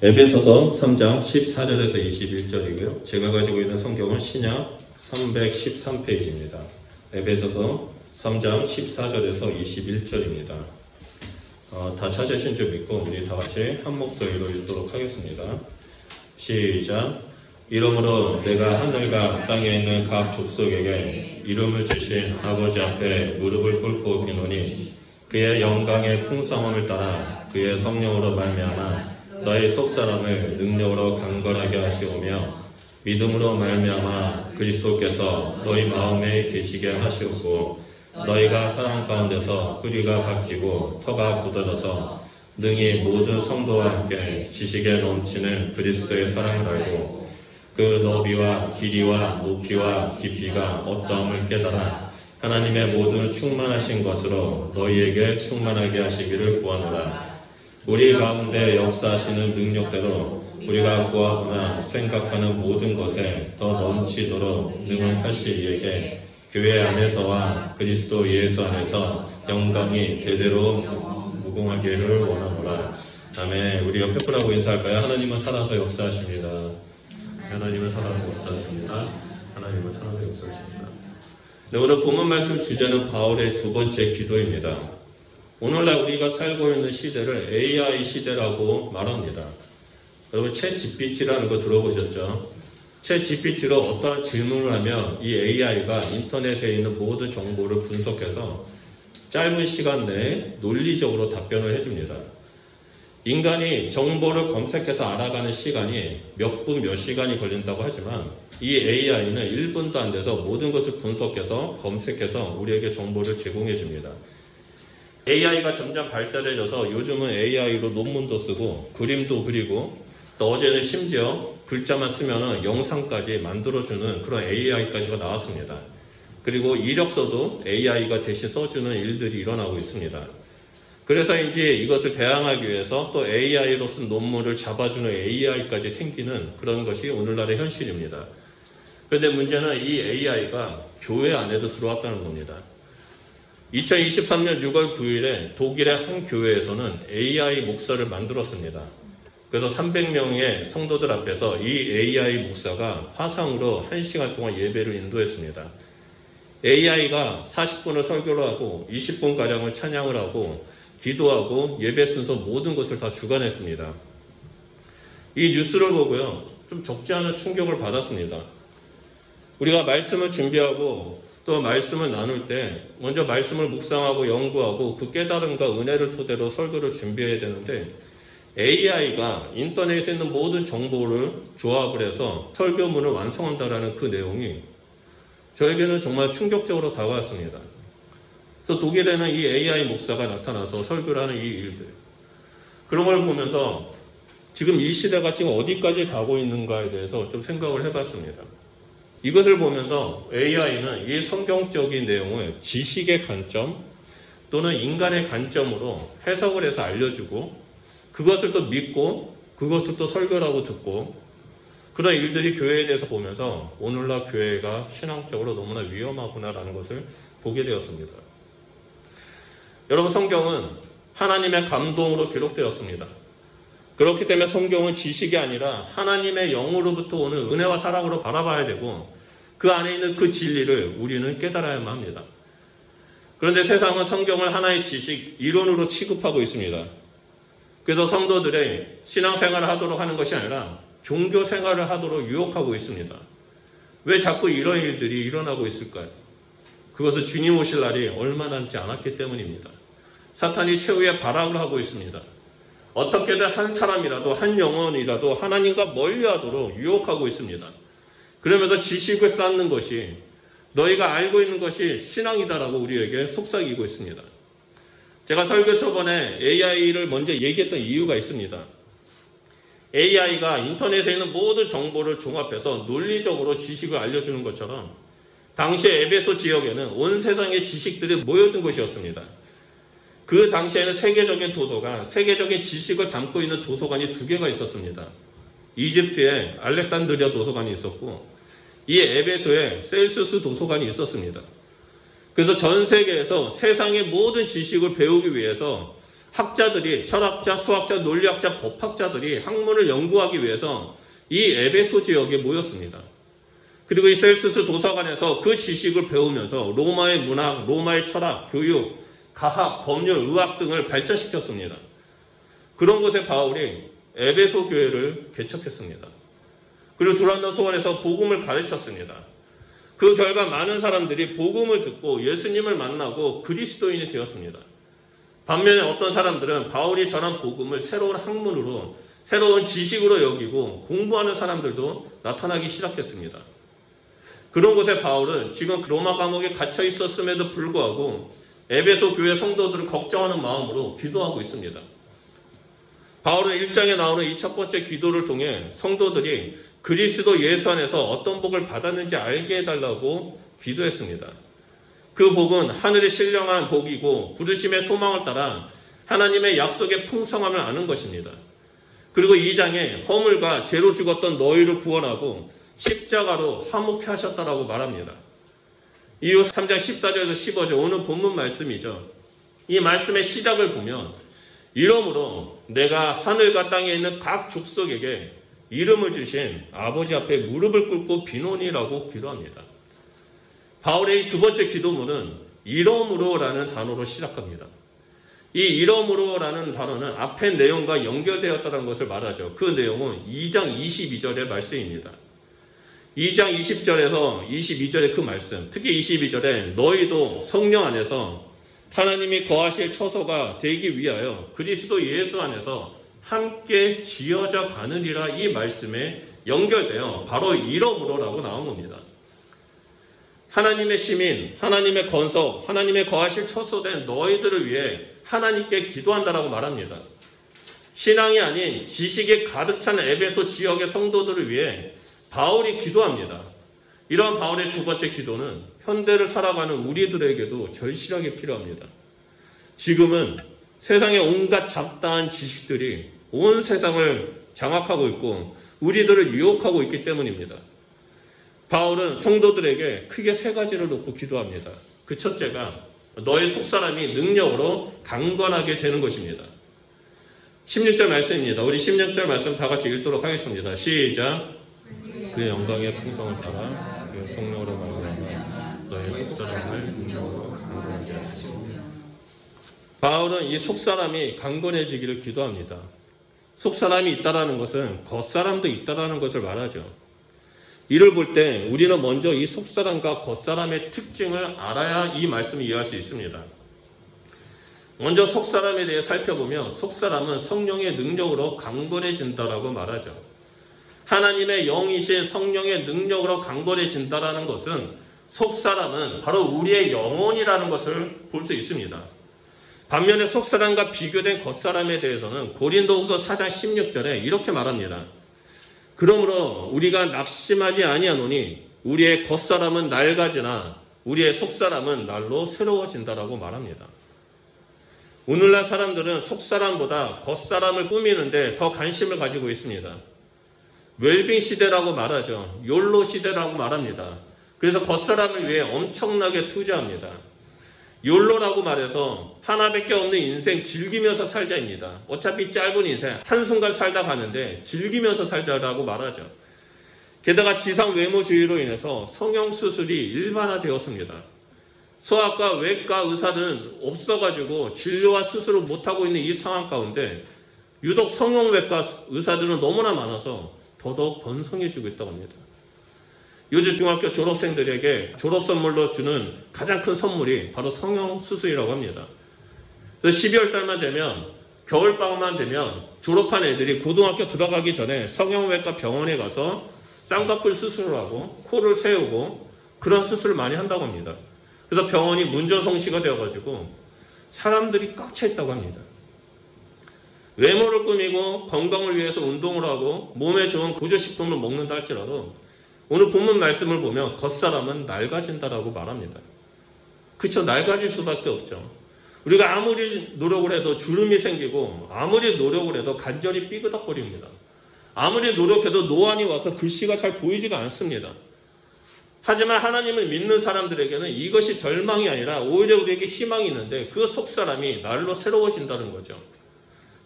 에베소서 3장 14절에서 21절이고요. 제가 가지고 있는 성경은 신약 313페이지입니다. 에베소서 3장 14절에서 21절입니다. 다 찾으신 줄 믿고 우리 다 같이 한 목소리로 읽도록 하겠습니다. 시작. 이러므로 내가 하늘과 땅에 있는 각 족속에게 이름을 주신 아버지 앞에 무릎을 꿇고 비노니 그의 영광의 풍성함을 따라 그의 성령으로 말미암아 너희 속사람을 능력으로 강건하게 하시오며 믿음으로 말미암아 그리스도께서 너희 마음에 계시게 하시옵고 너희가 사랑 가운데서 뿌리가 박히고 터가 굳어져서 능히 모든 성도와 함께 지식에 넘치는 그리스도의 사랑을 알고 그 너비와 길이와 높이와 깊이가 어떠함을 깨달아 하나님의 모든 충만하신 것으로 너희에게 충만하게 하시기를 구하노라. 우리 가운데 역사하시는 능력대로 우리가 구하거나 생각하는 모든 것에 더 넘치도록 능하시 이에게 교회 안에서와 그리스도 예수 안에서 영광이 대대로 무궁하기를 원하노라. 아멘. 우리 옆에 분하고 인사할까요? 하나님은 살아서 역사하십니다. 하나님은 살아서 역사하십니다. 하나님은 살아서 역사하십니다. 네, 오늘 본문 말씀 주제는 바울의 두 번째 기도입니다. 오늘날 우리가 살고 있는 시대를 AI 시대라고 말합니다. 여러분 챗 GPT라는 거 들어보셨죠? 챗 GPT로 어떠한 질문을 하면 이 AI가 인터넷에 있는 모든 정보를 분석해서 짧은 시간 내에 논리적으로 답변을 해줍니다. 인간이 정보를 검색해서 알아가는 시간이 몇 분, 몇 시간이 걸린다고 하지만 이 AI는 1분도 안 돼서 모든 것을 분석해서 검색해서 우리에게 정보를 제공해 줍니다. AI가 점점 발달해져서 요즘은 AI로 논문도 쓰고 그림도 그리고 또 어제는 심지어 글자만 쓰면 영상까지 만들어주는 그런 AI까지가 나왔습니다. 그리고 이력서도 AI가 대신 써주는 일들이 일어나고 있습니다. 그래서인지 이것을 대항하기 위해서 또 AI로 쓴 논문을 잡아주는 AI까지 생기는 그런 것이 오늘날의 현실입니다. 그런데 문제는 이 AI가 교회 안에도 들어왔다는 겁니다. 2023년 6월 9일에 독일의 한 교회에서는 AI 목사를 만들었습니다. 그래서 300명의 성도들 앞에서 이 AI 목사가 화상으로 1시간 동안 예배를 인도했습니다. AI가 40분을 설교를 하고 20분가량을 찬양을 하고 기도하고 예배 순서 모든 것을 다 주관했습니다. 이 뉴스를 보고요, 좀 적지 않은 충격을 받았습니다. 우리가 말씀을 준비하고 또 말씀을 나눌 때 먼저 말씀을 묵상하고 연구하고 그 깨달음과 은혜를 토대로 설교를 준비해야 되는데 AI가 인터넷에 있는 모든 정보를 조합을 해서 설교문을 완성한다라는 그 내용이 저에게는 정말 충격적으로 다가왔습니다. 그래서 독일에는 이 AI 목사가 나타나서 설교를 하는 이 일들, 그런 걸 보면서 지금 이 시대가 지금 어디까지 가고 있는가에 대해서 좀 생각을 해봤습니다. 이것을 보면서 AI는 이 성경적인 내용을 지식의 관점 또는 인간의 관점으로 해석을 해서 알려주고 그것을 또 믿고 그것을 또 설교를 하고 듣고 그런 일들이 교회에 대해서 보면서 오늘날 교회가 신앙적으로 너무나 위험하구나라는 것을 보게 되었습니다. 여러분, 성경은 하나님의 감동으로 기록되었습니다. 그렇기 때문에 성경은 지식이 아니라 하나님의 영으로부터 오는 은혜와 사랑으로 바라봐야 되고 그 안에 있는 그 진리를 우리는 깨달아야만 합니다. 그런데 세상은 성경을 하나의 지식, 이론으로 취급하고 있습니다. 그래서 성도들의 신앙생활을 하도록 하는 것이 아니라 종교생활을 하도록 유혹하고 있습니다. 왜 자꾸 이런 일들이 일어나고 있을까요? 그것은 주님 오실 날이 얼마 남지 않았기 때문입니다. 사탄이 최후의 발악을 하고 있습니다. 어떻게든 한 사람이라도 한 영혼이라도 하나님과 멀리하도록 유혹하고 있습니다. 그러면서 지식을 쌓는 것이 너희가 알고 있는 것이 신앙이다라고 우리에게 속삭이고 있습니다. 제가 설교 초반에 AI를 먼저 얘기했던 이유가 있습니다. AI가 인터넷에 있는 모든 정보를 종합해서 논리적으로 지식을 알려주는 것처럼 당시 에베소 지역에는 온 세상의 지식들이 모여든 곳이었습니다. 그 당시에는 세계적인 도서관, 세계적인 지식을 담고 있는 도서관이 두 개가 있었습니다. 이집트에 알렉산드리아 도서관이 있었고 이 에베소에 셀수스 도서관이 있었습니다. 그래서 전 세계에서 세상의 모든 지식을 배우기 위해서 학자들이, 철학자, 수학자, 논리학자, 법학자들이 학문을 연구하기 위해서 이 에베소 지역에 모였습니다. 그리고 이 셀수스 도서관에서 그 지식을 배우면서 로마의 문학, 로마의 철학, 교육, 가학, 법률, 의학 등을 발전시켰습니다. 그런 곳에 바울이 에베소 교회를 개척했습니다. 그리고 두란노 소원에서 복음을 가르쳤습니다. 그 결과 많은 사람들이 복음을 듣고 예수님을 만나고 그리스도인이 되었습니다. 반면에 어떤 사람들은 바울이 전한 복음을 새로운 학문으로, 새로운 지식으로 여기고 공부하는 사람들도 나타나기 시작했습니다. 그런 곳에 바울은 지금 로마 감옥에 갇혀 있었음에도 불구하고 에베소 교회 성도들을 걱정하는 마음으로 기도하고 있습니다. 바울은 1장에 나오는 이 첫 번째 기도를 통해 성도들이 그리스도 예수 안에서 어떤 복을 받았는지 알게 해달라고 기도했습니다. 그 복은 하늘의 신령한 복이고 부르심의 소망을 따라 하나님의 약속의 풍성함을 아는 것입니다. 그리고 2장에 허물과 죄로 죽었던 너희를 구원하고 십자가로 화목케 하셨다라고 말합니다. 이후 3장 14절에서 15절 오늘 본문 말씀이죠. 이 말씀의 시작을 보면 이러므로 내가 하늘과 땅에 있는 각 족속에게 이름을 주신 아버지 앞에 무릎을 꿇고 비노니라고 기도합니다. 바울의 이 두 번째 기도문은 이러므로라는 단어로 시작합니다. 이 이러므로라는 단어는 앞의 내용과 연결되었다는 것을 말하죠. 그 내용은 2장 22절의 말씀입니다. 2장 20절에서 22절의 그 말씀, 특히 22절에 너희도 성령 안에서 하나님이 거하실 처소가 되기 위하여 그리스도 예수 안에서 함께 지어져 가느니라 이 말씀에 연결되어 바로 이러므로라고 나온 겁니다. 하나님의 시민, 하나님의 건석, 하나님의 거하실 처소된 너희들을 위해 하나님께 기도한다라고 말합니다. 신앙이 아닌 지식에 가득 찬 에베소 지역의 성도들을 위해 바울이 기도합니다. 이런 바울의 두 번째 기도는 현대를 살아가는 우리들에게도 절실하게 필요합니다. 지금은 세상의 온갖 잡다한 지식들이 온 세상을 장악하고 있고 우리들을 유혹하고 있기 때문입니다. 바울은 성도들에게 크게 세 가지를 놓고 기도합니다. 그 첫째가 너의 속사람이 능력으로 강건하게 되는 것입니다. 16절 말씀입니다. 우리 16절 말씀 다 같이 읽도록 하겠습니다. 시작. 그의 영광의 풍성을 따라 그 성령으로 말미암아 너의 속사람을 능력으로 강건하게 하시고. 바울은 이 속사람이 강건해지기를 기도합니다. 속사람이 있다라는 것은 겉사람도 있다라는 것을 말하죠. 이를 볼 때 우리는 먼저 이 속사람과 겉사람의 특징을 알아야 이 말씀을 이해할 수 있습니다. 먼저 속사람에 대해 살펴보면 속사람은 성령의 능력으로 강건해진다라고 말하죠. 하나님의 영이신 성령의 능력으로 강건해진다라는 것은 속사람은 바로 우리의 영혼이라는 것을 볼 수 있습니다. 반면에 속사람과 비교된 겉사람에 대해서는 고린도후서 4장 16절에 이렇게 말합니다. 그러므로 우리가 낙심하지 아니하노니 우리의 겉사람은 낡아지나 우리의 속사람은 날로 새로워진다라고 말합니다. 오늘날 사람들은 속사람보다 겉사람을 꾸미는데 더 관심을 가지고 있습니다. 웰빙 시대라고 말하죠. 욜로 시대라고 말합니다. 그래서 겉사람을 위해 엄청나게 투자합니다. 욜로라고 말해서 하나밖에 없는 인생 즐기면서 살자입니다. 어차피 짧은 인생 한순간 살다 가는데 즐기면서 살자라고 말하죠. 게다가 지상 외모주의로 인해서 성형수술이 일반화되었습니다. 소아과, 외과 의사들은 없어가지고 진료와 수술을 못하고 있는 이 상황 가운데 유독 성형외과 의사들은 너무나 많아서 더더욱 번성해지고 있다고 합니다. 요즘 중학교 졸업생들에게 졸업 선물로 주는 가장 큰 선물이 바로 성형수술이라고 합니다. 그래서 12월 달만 되면, 겨울방학만 되면 졸업한 애들이 고등학교 들어가기 전에 성형외과 병원에 가서 쌍꺼풀 수술을 하고 코를 세우고 그런 수술을 많이 한다고 합니다. 그래서 병원이 문전성시가 되어가지고 사람들이 꽉 차 있다고 합니다. 외모를 꾸미고 건강을 위해서 운동을 하고 몸에 좋은 구조식품을 먹는다 할지라도 오늘 본문 말씀을 보면 겉사람은 낡아진다라고 말합니다. 그쵸, 낡아질 수밖에 없죠. 우리가 아무리 노력을 해도 주름이 생기고 아무리 노력을 해도 관절이 삐그덕거립니다. 아무리 노력해도 노안이 와서 글씨가 잘 보이지가 않습니다. 하지만 하나님을 믿는 사람들에게는 이것이 절망이 아니라 오히려 우리에게 희망이 있는데 그 속사람이 날로 새로워진다는 거죠.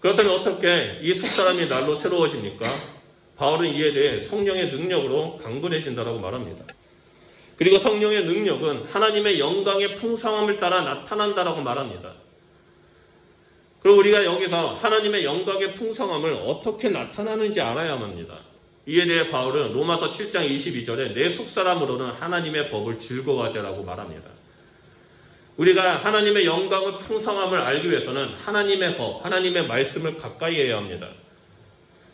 그렇다면 어떻게 이 속사람이 날로 새로워집니까? 바울은 이에 대해 성령의 능력으로 강건해진다고 말합니다. 그리고 성령의 능력은 하나님의 영광의 풍성함을 따라 나타난다라고 말합니다. 그리고 우리가 여기서 하나님의 영광의 풍성함을 어떻게 나타나는지 알아야 합니다. 이에 대해 바울은 로마서 7장 22절에 내 속사람으로는 하나님의 법을 즐거워하되라고 말합니다. 우리가 하나님의 영광의 풍성함을 알기 위해서는 하나님의 법, 하나님의 말씀을 가까이 해야 합니다.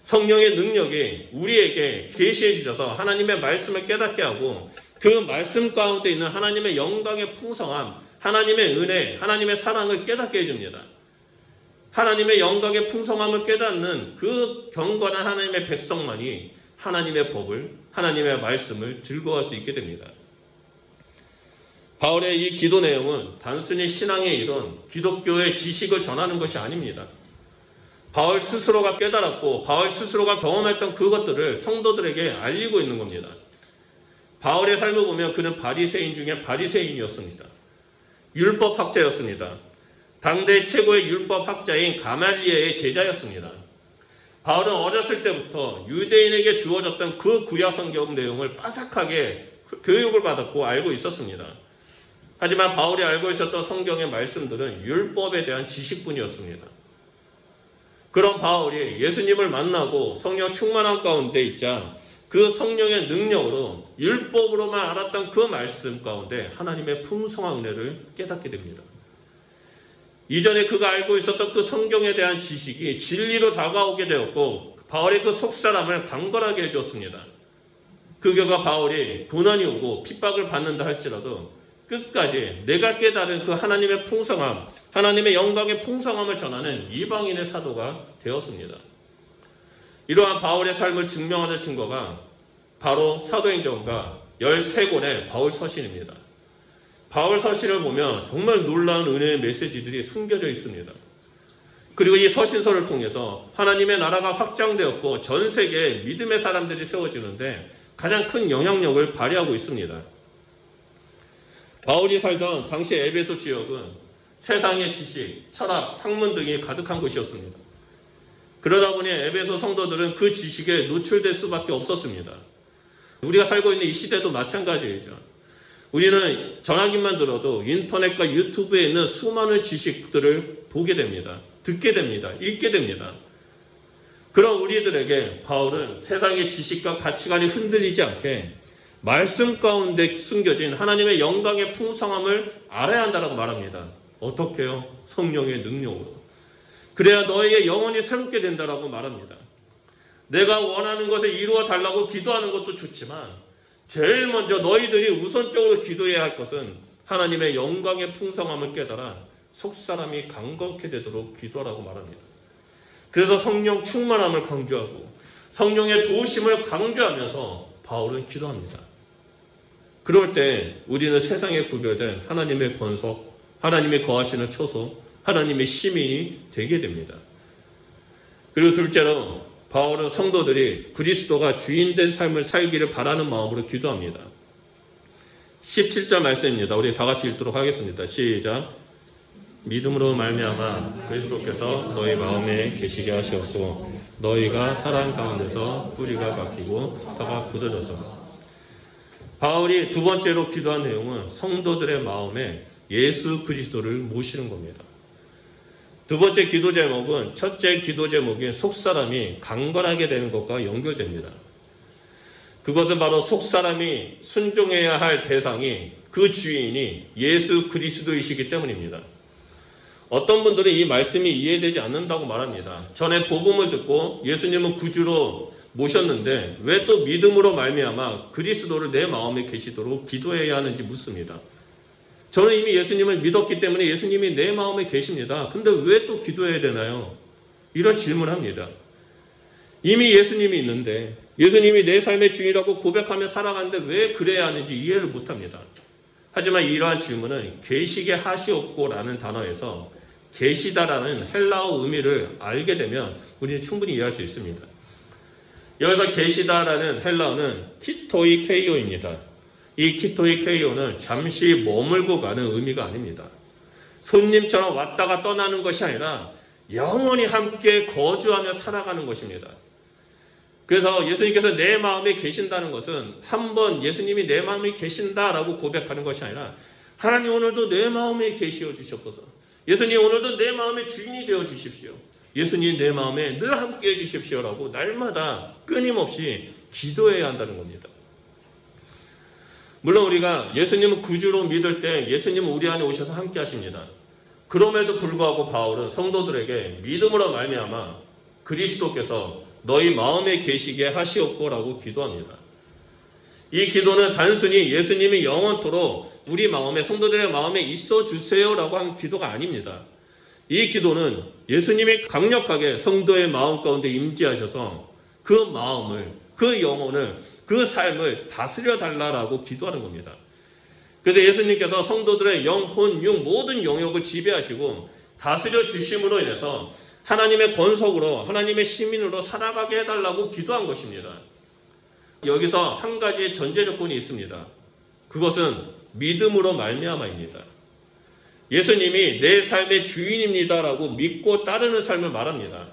성령의 능력이 우리에게 계시해 주셔서 하나님의 말씀을 깨닫게 하고 그 말씀 가운데 있는 하나님의 영광의 풍성함, 하나님의 은혜, 하나님의 사랑을 깨닫게 해줍니다. 하나님의 영광의 풍성함을 깨닫는 그 경건한 하나님의 백성만이 하나님의 법을, 하나님의 말씀을 즐거워할 수 있게 됩니다. 바울의 이 기도 내용은 단순히 신앙의 이론, 기독교의 지식을 전하는 것이 아닙니다. 바울 스스로가 깨달았고 바울 스스로가 경험했던 그것들을 성도들에게 알리고 있는 겁니다. 바울의 삶을 보면 그는 바리새인 중에 바리새인이었습니다. 율법학자였습니다. 당대 최고의 율법학자인 가말리엘의 제자였습니다. 바울은 어렸을 때부터 유대인에게 주어졌던 그 구약 성경 내용을 빠삭하게 교육을 받았고 알고 있었습니다. 하지만 바울이 알고 있었던 성경의 말씀들은 율법에 대한 지식뿐이었습니다. 그런 바울이 예수님을 만나고 성령 충만한 가운데 있자 그 성령의 능력으로 율법으로만 알았던 그 말씀 가운데 하나님의 풍성한 은혜를 깨닫게 됩니다. 이전에 그가 알고 있었던 그 성경에 대한 지식이 진리로 다가오게 되었고 바울의 그 속사람을 강건하게 해주었습니다. 그 결과 바울이 고난이 오고 핍박을 받는다 할지라도 끝까지 내가 깨달은 그 하나님의 풍성함, 하나님의 영광의 풍성함을 전하는 이방인의 사도가 되었습니다. 이러한 바울의 삶을 증명하는 증거가 바로 사도행전과 13권의 바울 서신입니다. 바울 서신을 보면 정말 놀라운 은혜의 메시지들이 숨겨져 있습니다. 그리고 이 서신서를 통해서 하나님의 나라가 확장되었고 전 세계에 믿음의 사람들이 세워지는데 가장 큰 영향력을 발휘하고 있습니다. 바울이 살던 당시 에베소 지역은 세상의 지식, 철학, 학문 등이 가득한 곳이었습니다. 그러다 보니 에베소 성도들은 그 지식에 노출될 수밖에 없었습니다. 우리가 살고 있는 이 시대도 마찬가지이죠. 우리는 전화기만 들어도 인터넷과 유튜브에 있는 수많은 지식들을 보게 됩니다. 듣게 됩니다. 읽게 됩니다. 그런 우리들에게 바울은 세상의 지식과 가치관이 흔들리지 않게 말씀 가운데 숨겨진 하나님의 영광의 풍성함을 알아야 한다고 말합니다. 어떻게요? 성령의 능력으로. 그래야 너에게 영혼이 새롭게 된다고 말합니다. 내가 원하는 것을 이루어 달라고 기도하는 것도 좋지만 제일 먼저 너희들이 우선적으로 기도해야 할 것은 하나님의 영광의 풍성함을 깨달아 속사람이 강건케 되도록 기도하라고 말합니다. 그래서 성령 충만함을 강조하고 성령의 도우심을 강조하면서 바울은 기도합니다. 그럴 때 우리는 세상에 구별된 하나님의 권석, 하나님의 거하시는 처소, 하나님의 시민이 되게 됩니다. 그리고 둘째로 바울은 성도들이 그리스도가 주인된 삶을 살기를 바라는 마음으로 기도합니다. 17절 말씀입니다. 우리 다 같이 읽도록 하겠습니다. 시작. 믿음으로 말미암아 그리스도께서 너희 마음에 계시게 하시옵소서. 너희가 사랑 가운데서 뿌리가 박히고 터가 굳어져서. 바울이 두 번째로 기도한 내용은 성도들의 마음에 예수 그리스도를 모시는 겁니다. 두 번째 기도 제목은 첫째 기도 제목인 속사람이 강건하게 되는 것과 연결됩니다. 그것은 바로 속사람이 순종해야 할 대상이 그 주인이 예수 그리스도이시기 때문입니다. 어떤 분들은 이 말씀이 이해되지 않는다고 말합니다. 전에 복음을 듣고 예수님은 구주로 모셨는데 왜 또 믿음으로 말미암아 그리스도를 내 마음에 계시도록 기도해야 하는지 묻습니다. 저는 이미 예수님을 믿었기 때문에 예수님이 내 마음에 계십니다. 근데 왜 또 기도해야 되나요? 이런 질문을 합니다. 이미 예수님이 있는데 예수님이 내 삶의 주인이라고 고백하며 살아가는데 왜 그래야 하는지 이해를 못합니다. 하지만 이러한 질문은 계시게 하시옵고라는 단어에서 계시다라는 헬라어 의미를 알게 되면 우리는 충분히 이해할 수 있습니다. 여기서 계시다라는 헬라어는 티토이 케이오입니다. 이 키토이 케이오는 잠시 머물고 가는 의미가 아닙니다. 손님처럼 왔다가 떠나는 것이 아니라 영원히 함께 거주하며 살아가는 것입니다. 그래서 예수님께서 내 마음에 계신다는 것은 한번 예수님이 내 마음에 계신다라고 고백하는 것이 아니라 하나님 오늘도 내 마음에 계시어 주시옵소서. 예수님 오늘도 내 마음의 주인이 되어 주십시오. 예수님 내 마음에 늘 함께 해 주십시오라고 날마다 끊임없이 기도해야 한다는 겁니다. 물론 우리가 예수님을 구주로 믿을 때 예수님은 우리 안에 오셔서 함께 하십니다. 그럼에도 불구하고 바울은 성도들에게 믿음으로 말미암아 그리스도께서 너희 마음에 계시게 하시옵고라고 기도합니다. 이 기도는 단순히 예수님이 영원토록 우리 마음에 성도들의 마음에 있어 주세요라고 하는 기도가 아닙니다. 이 기도는 예수님이 강력하게 성도의 마음 가운데 임재하셔서 그 마음을, 그 영혼을, 그 삶을 다스려 달라라고 기도하는 겁니다. 그래서 예수님께서 성도들의 영, 혼, 육 모든 영역을 지배하시고 다스려 주심으로 인해서 하나님의 권속으로 하나님의 시민으로 살아가게 해달라고 기도한 것입니다. 여기서 한 가지 전제 조건이 있습니다. 그것은 믿음으로 말미암아입니다. 예수님이 내 삶의 주인입니다라고 믿고 따르는 삶을 말합니다.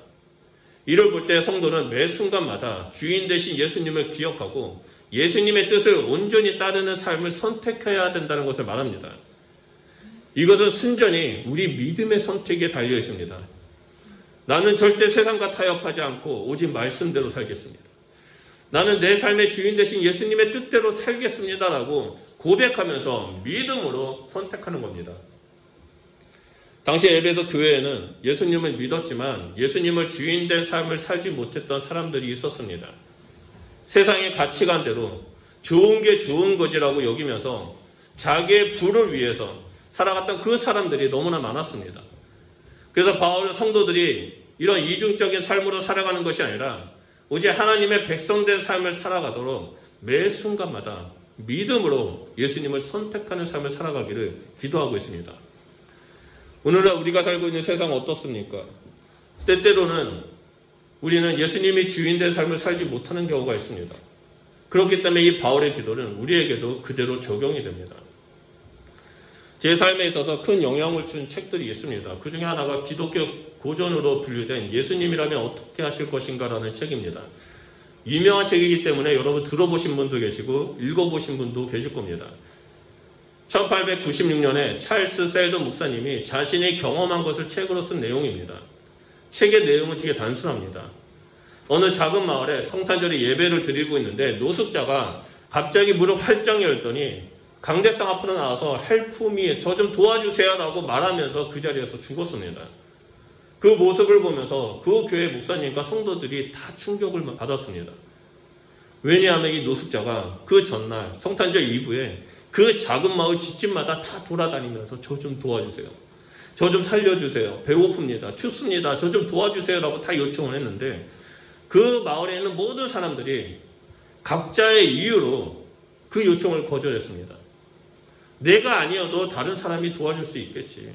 이를 볼 때 성도는 매 순간마다 주인 되신 예수님을 기억하고 예수님의 뜻을 온전히 따르는 삶을 선택해야 된다는 것을 말합니다. 이것은 순전히 우리 믿음의 선택에 달려 있습니다. 나는 절대 세상과 타협하지 않고 오직 말씀대로 살겠습니다. 나는 내 삶의 주인 되신 예수님의 뜻대로 살겠습니다라고 고백하면서 믿음으로 선택하는 겁니다. 당시 에베소 교회에는 예수님을 믿었지만 예수님을 주인된 삶을 살지 못했던 사람들이 있었습니다. 세상의 가치관대로 좋은 게 좋은 것이라고 여기면서 자기의 부를 위해서 살아갔던 그 사람들이 너무나 많았습니다. 그래서 바울 성도들이 이런 이중적인 삶으로 살아가는 것이 아니라 오직 하나님의 백성된 삶을 살아가도록 매 순간마다 믿음으로 예수님을 선택하는 삶을 살아가기를 기도하고 있습니다. 오늘날 우리가 살고 있는 세상은 어떻습니까? 때때로는 우리는 예수님이 주인된 삶을 살지 못하는 경우가 있습니다. 그렇기 때문에 이 바울의 기도는 우리에게도 그대로 적용이 됩니다. 제 삶에 있어서 큰 영향을 준 책들이 있습니다. 그 중에 하나가 기독교 고전으로 분류된 예수님이라면 어떻게 하실 것인가라는 책입니다. 유명한 책이기 때문에 여러분 들어보신 분도 계시고 읽어보신 분도 계실 겁니다. 1896년에 찰스 셀더 목사님이 자신이 경험한 것을 책으로 쓴 내용입니다. 책의 내용은 되게 단순합니다. 어느 작은 마을에 성탄절에 예배를 드리고 있는데 노숙자가 갑자기 문을 활짝 열더니 강대상 앞으로 나와서 헬프 미, 저 좀 도와주세요라고 말하면서 그 자리에서 죽었습니다. 그 모습을 보면서 그 교회 목사님과 성도들이 다 충격을 받았습니다. 왜냐하면 이 노숙자가 그 전날 성탄절 이브에 그 작은 마을 집집마다 다 돌아다니면서 저 좀 도와주세요. 저 좀 살려주세요. 배고픕니다. 춥습니다. 저 좀 도와주세요라고 다 요청을 했는데 그 마을에 있는 모든 사람들이 각자의 이유로 그 요청을 거절했습니다. 내가 아니어도 다른 사람이 도와줄 수 있겠지.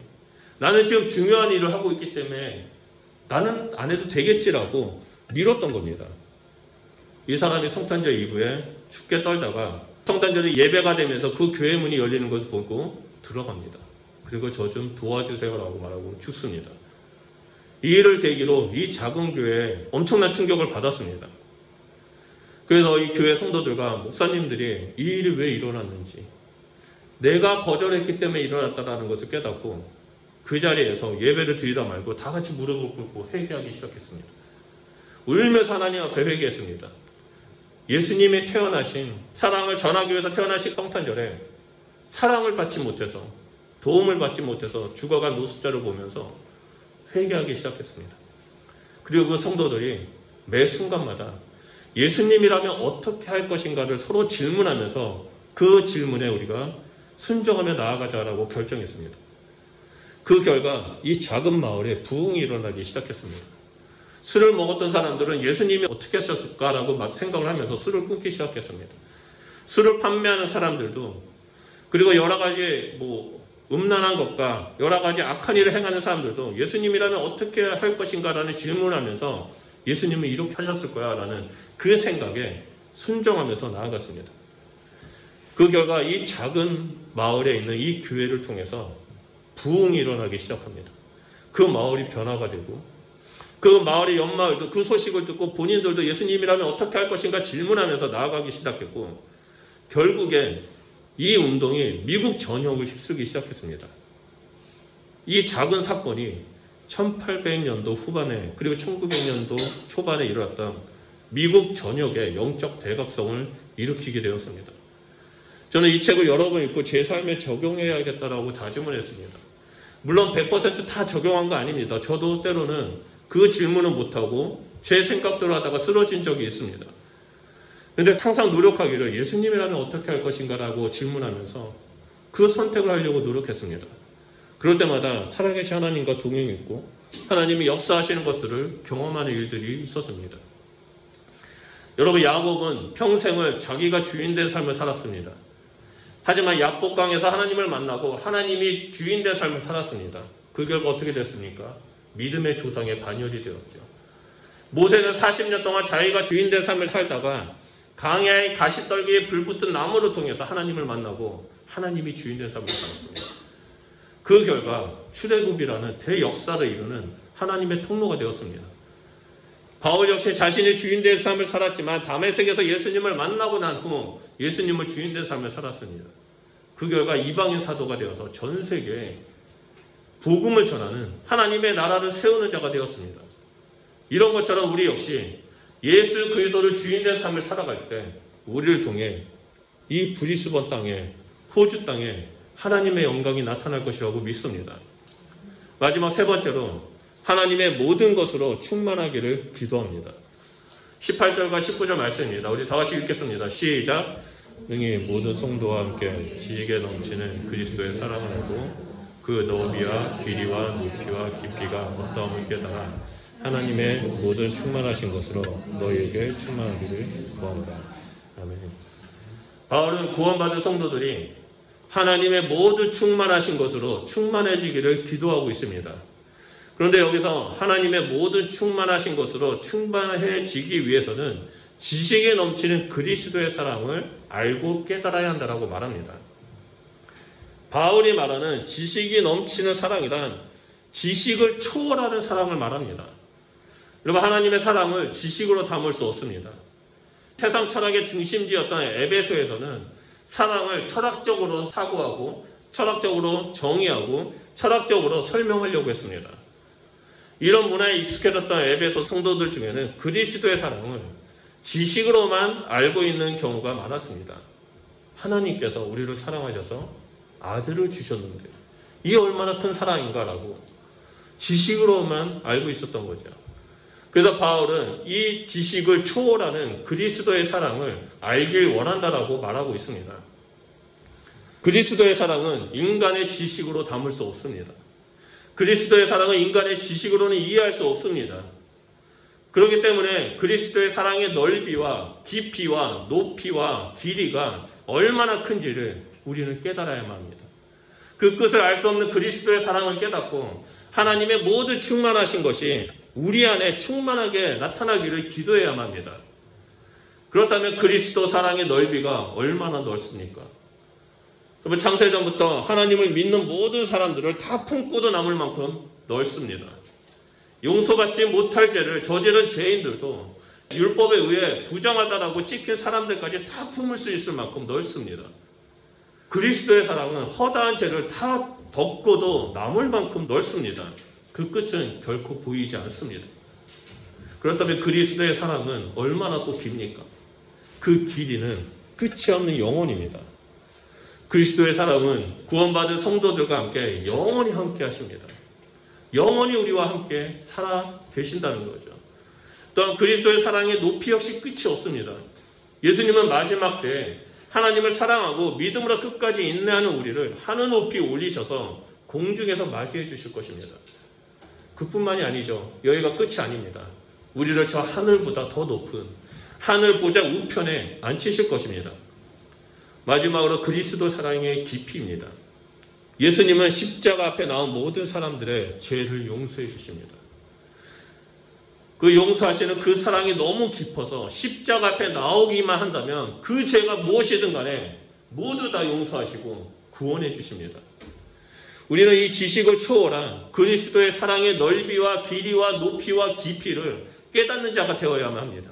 나는 지금 중요한 일을 하고 있기 때문에 나는 안 해도 되겠지라고 미뤘던 겁니다. 이 사람이 성탄절 이브에 춥게 떨다가 성탄절에 예배가 되면서 그 교회 문이 열리는 것을 보고 들어갑니다. 그리고 저 좀 도와주세요라고 말하고 죽습니다. 이 일을 계기로 이 작은 교회에 엄청난 충격을 받았습니다. 그래서 이 교회 성도들과 목사님들이 이 일이 왜 일어났는지 내가 거절했기 때문에 일어났다는 것을 깨닫고 그 자리에서 예배를 드리다 말고 다 같이 무릎을 꿇고 회개하기 시작했습니다. 울면서 하나님 앞에 회개했습니다. 예수님이 태어나신 사랑을 전하기 위해서 태어나신 성탄절에 사랑을 받지 못해서 도움을 받지 못해서 죽어간 노숙자를 보면서 회개하기 시작했습니다. 그리고 그 성도들이 매 순간마다 예수님이라면 어떻게 할 것인가를 서로 질문하면서 그 질문에 우리가 순종하며 나아가자라고 결정했습니다. 그 결과 이 작은 마을에 부흥이 일어나기 시작했습니다. 술을 먹었던 사람들은 예수님이 어떻게 하셨을까라고 막 생각을 하면서 술을 끊기 시작했습니다. 술을 판매하는 사람들도 그리고 여러 가지 음란한 것과 여러 가지 악한 일을 행하는 사람들도 예수님이라면 어떻게 할 것인가라는 질문을 하면서 예수님은 이렇게 하셨을 거야 라는 그 생각에 순종하면서 나아갔습니다. 그 결과 이 작은 마을에 있는 이 교회를 통해서 부흥이 일어나기 시작합니다. 그 마을이 변화가 되고 그 마을의 연마을도 그 소식을 듣고 본인들도 예수님이라면 어떻게 할 것인가 질문하면서 나아가기 시작했고 결국에 이 운동이 미국 전역을 휩쓰기 시작했습니다. 이 작은 사건이 1800년도 후반에 그리고 1900년도 초반에 일어났던 미국 전역의 영적 대각성을 일으키게 되었습니다. 저는 이 책을 여러 번 읽고 제 삶에 적용해야겠다라고 다짐을 했습니다. 물론 100% 다 적용한 거 아닙니다. 저도 때로는 그 질문을 못하고 제 생각대로 하다가 쓰러진 적이 있습니다. 그런데 항상 노력하기를 예수님이라면 어떻게 할 것인가라고 질문하면서 그 선택을 하려고 노력했습니다. 그럴 때마다 살아계신 하나님과 동행했고 하나님이 역사하시는 것들을 경험하는 일들이 있었습니다. 여러분, 야곱은 평생을 자기가 주인된 삶을 살았습니다. 하지만 야복강에서 하나님을 만나고 하나님이 주인된 삶을 살았습니다. 그 결과 어떻게 됐습니까? 믿음의 조상의 반열이 되었죠. 모세는 40년 동안 자기가 주인된 삶을 살다가 강야의 가시떨기에 불붙은 나무를 통해서 하나님을 만나고 하나님이 주인된 삶을 살았습니다. 그 결과 출애굽이라는 대역사를 이루는 하나님의 통로가 되었습니다. 바울 역시 자신의 주인된 삶을 살았지만 다메섹에서 예수님을 만나고 난 후 예수님을 주인된 삶을 살았습니다. 그 결과 이방인 사도가 되어서 전 세계에 복음을 전하는 하나님의 나라를 세우는 자가 되었습니다. 이런 것처럼 우리 역시 예수 그리스도를 주인된 삶을 살아갈 때 우리를 통해 이 브리스번 땅에, 호주 땅에 하나님의 영광이 나타날 것이라고 믿습니다. 마지막 세 번째로 하나님의 모든 것으로 충만하기를 기도합니다. 18절과 19절 말씀입니다. 우리 다 같이 읽겠습니다. 시작. 능히 모든 성도와 함께 지식에 넘치는 그리스도의 사랑을 알고 그 너비와 길이와 높이와 깊이가 어떠함을 깨달아 하나님의 모든 충만하신 것으로 너희에게 충만하기를 구합니다. 아멘. 바울은 구원받은 성도들이 하나님의 모든 충만하신 것으로 충만해지기를 기도하고 있습니다. 그런데 여기서 하나님의 모든 충만하신 것으로 충만해지기 위해서는 지식에 넘치는 그리스도의 사랑을 알고 깨달아야 한다고 말합니다. 바울이 말하는 지식이 넘치는 사랑이란 지식을 초월하는 사랑을 말합니다. 여러분, 하나님의 사랑을 지식으로 담을 수 없습니다. 세상 철학의 중심지였던 에베소에서는 사랑을 철학적으로 사고하고 철학적으로 정의하고 철학적으로 설명하려고 했습니다. 이런 문화에 익숙해졌던 에베소 성도들 중에는 그리스도의 사랑을 지식으로만 알고 있는 경우가 많았습니다. 하나님께서 우리를 사랑하셔서 아들을 주셨는데 이게 얼마나 큰 사랑인가라고 지식으로만 알고 있었던 거죠. 그래서 바울은 이 지식을 초월하는 그리스도의 사랑을 알길 원한다라고 말하고 있습니다. 그리스도의 사랑은 인간의 지식으로 담을 수 없습니다. 그리스도의 사랑은 인간의 지식으로는 이해할 수 없습니다. 그렇기 때문에 그리스도의 사랑의 넓이와 깊이와 높이와 길이가 얼마나 큰지를 우리는 깨달아야만 합니다. 그 끝을 알 수 없는 그리스도의 사랑을 깨닫고 하나님의 모든 충만하신 것이 우리 안에 충만하게 나타나기를 기도해야만 합니다. 그렇다면 그리스도 사랑의 넓이가 얼마나 넓습니까? 그러면 창세전부터 하나님을 믿는 모든 사람들을 다 품고도 남을 만큼 넓습니다. 용서받지 못할 죄를 저지른 죄인들도 율법에 의해 부정하다라고 찍힌 사람들까지 다 품을 수 있을 만큼 넓습니다. 그리스도의 사랑은 허다한 죄를 다 덮고도 남을 만큼 넓습니다. 그 끝은 결코 보이지 않습니다. 그렇다면 그리스도의 사랑은 얼마나 또 깁니까? 그 길이는 끝이 없는 영원입니다. 그리스도의 사랑은 구원받은 성도들과 함께 영원히 함께 하십니다. 영원히 우리와 함께 살아 계신다는 거죠. 또한 그리스도의 사랑의 높이 역시 끝이 없습니다. 예수님은 마지막 때에 하나님을 사랑하고 믿음으로 끝까지 인내하는 우리를 하늘 높이 올리셔서 공중에서 맞이해 주실 것입니다. 그뿐만이 아니죠. 여기가 끝이 아닙니다. 우리를 저 하늘보다 더 높은 하늘 보좌 우편에 앉히실 것입니다. 마지막으로 그리스도 사랑의 깊이입니다. 예수님은 십자가 앞에 나온 모든 사람들의 죄를 용서해 주십니다. 그 용서하시는 그 사랑이 너무 깊어서 십자가 앞에 나오기만 한다면 그 죄가 무엇이든 간에 모두 다 용서하시고 구원해 주십니다. 우리는 이 지식을 초월한 그리스도의 사랑의 넓이와 길이와 높이와 깊이를 깨닫는 자가 되어야만 합니다.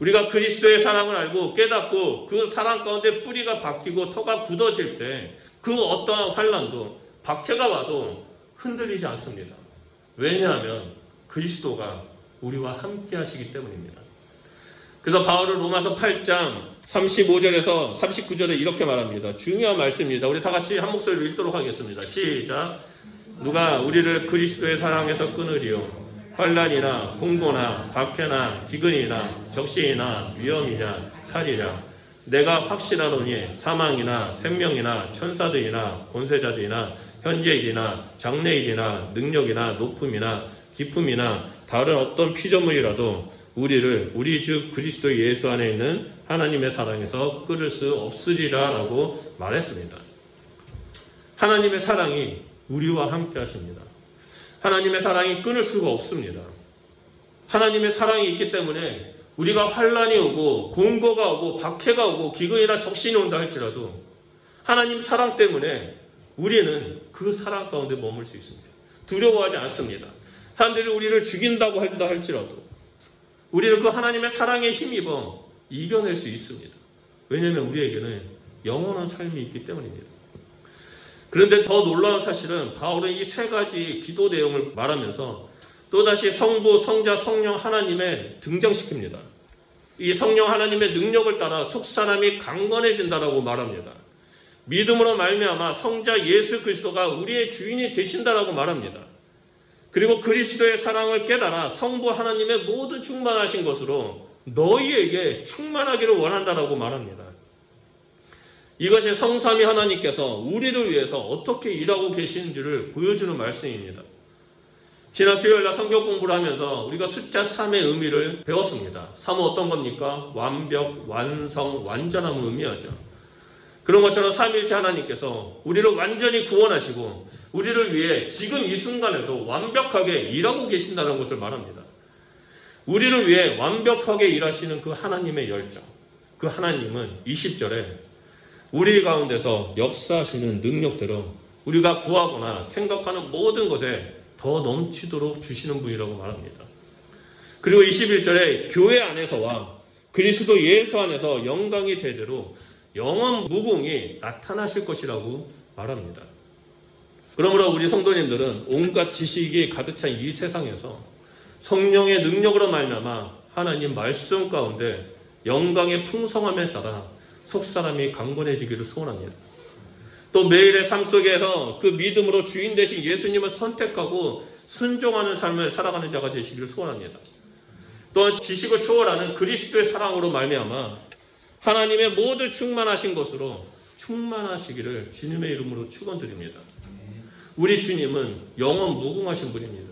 우리가 그리스도의 사랑을 알고 깨닫고 그 사랑 가운데 뿌리가 박히고 터가 굳어질 때 그 어떠한 환난도 박해가 와도 흔들리지 않습니다. 왜냐하면 그리스도가 우리와 함께 하시기 때문입니다. 그래서 바울은 로마서 8장 35절에서 39절에 이렇게 말합니다. 중요한 말씀입니다. 우리 다 같이 한 목소리로 읽도록 하겠습니다. 시작. 누가 우리를 그리스도의 사랑에서 끊으리요. 환난이나 공고나 박해나 기근이나 적신이나 위험이냐 칼이냐. 내가 확실하노니 사망이나 생명이나 천사들이나 권세자들이나 현재일이나 장래일이나 능력이나 높음이나 기품이나 다른 어떤 피조물이라도 우리를 우리 주 그리스도 예수 안에 있는 하나님의 사랑에서 끊을 수 없으리라 라고 말했습니다. 하나님의 사랑이 우리와 함께 하십니다. 하나님의 사랑이 끊을 수가 없습니다. 하나님의 사랑이 있기 때문에 우리가 환난이 오고 공고가 오고 박해가 오고 기근이나 적신이 온다 할지라도 하나님 사랑 때문에 우리는 그 사랑 가운데 머물 수 있습니다. 두려워하지 않습니다. 사람들이 우리를 죽인다고 한다 할지라도 우리는 그 하나님의 사랑에 힘입어 이겨낼 수 있습니다. 왜냐하면 우리에게는 영원한 삶이 있기 때문입니다. 그런데 더 놀라운 사실은 바울은 이 세 가지 기도 내용을 말하면서 또다시 성부, 성자, 성령 하나님에 등장시킵니다. 이 성령 하나님의 능력을 따라 속사람이 강건해진다라고 말합니다. 믿음으로 말미암아 성자 예수 그리스도가 우리의 주인이 되신다라고 말합니다. 그리고 그리스도의 사랑을 깨달아 성부 하나님의 모두 충만하신 것으로 너희에게 충만하기를 원한다라고 말합니다. 이것이 성삼위 하나님께서 우리를 위해서 어떻게 일하고 계시는지를 보여주는 말씀입니다. 지난 수요일날 성경 공부를 하면서 우리가 숫자 3의 의미를 배웠습니다. 3은 어떤 겁니까? 완벽, 완성, 완전함을 의미하죠. 그런 것처럼 삼위일체 하나님께서 우리를 완전히 구원하시고 우리를 위해 지금 이 순간에도 완벽하게 일하고 계신다는 것을 말합니다. 우리를 위해 완벽하게 일하시는 그 하나님의 열정, 그 하나님은 20절에 우리 가운데서 역사하시는 능력대로 우리가 구하거나 생각하는 모든 것에 더 넘치도록 주시는 분이라고 말합니다. 그리고 21절에 교회 안에서와 그리스도 예수 안에서 영광이 대대로 영원 무궁히 나타나실 것이라고 말합니다. 그러므로 우리 성도님들은 온갖 지식이 가득 찬 이 세상에서 성령의 능력으로 말미암아 하나님 말씀 가운데 영광의 풍성함에 따라 속사람이 강건해지기를 소원합니다. 또 매일의 삶 속에서 그 믿음으로 주인 되신 예수님을 선택하고 순종하는 삶을 살아가는 자가 되시기를 소원합니다. 또 지식을 초월하는 그리스도의 사랑으로 말미암아 하나님의 모두 충만하신 것으로 충만하시기를 주님의 이름으로 축원드립니다. 우리 주님은 영원 무궁하신 분입니다.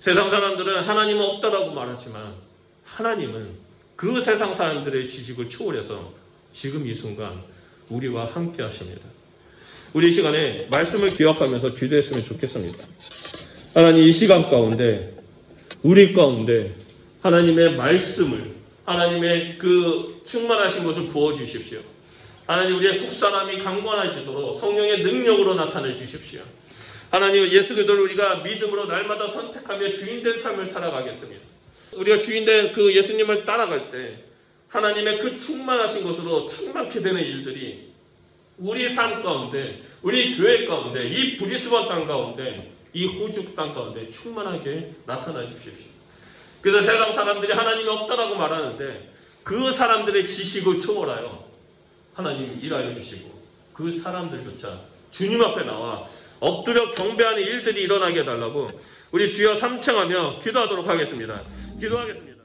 세상 사람들은 하나님은 없다라고 말하지만 하나님은 그 세상 사람들의 지식을 초월해서 지금 이 순간 우리와 함께 하십니다. 우리 이 시간에 말씀을 기억하면서 기도했으면 좋겠습니다. 하나님 이 시간 가운데 우리 가운데 하나님의 말씀을 하나님의 그 충만하신 것을 부어주십시오. 하나님 우리의 속사람이 강건해지도록 성령의 능력으로 나타내 주십시오. 하나님 예수 그리스도를 우리가 믿음으로 날마다 선택하며 주인된 삶을 살아가겠습니다. 우리가 주인된 그 예수님을 따라갈 때 하나님의 그 충만하신 것으로 충만케 되는 일들이 우리 삶 가운데, 우리 교회 가운데, 이 브리스번 땅 가운데, 이 호주 땅 가운데 충만하게 나타나 주십시오. 그래서 세상 사람들이 하나님이 없다라고 말하는데 그 사람들의 지식을 초월하여 하나님이 일하여 주시고 그 사람들조차 주님 앞에 나와 엎드려 경배하는 일들이 일어나게 해달라고 우리 주여 삼청하며 기도하도록 하겠습니다. 기도하겠습니다.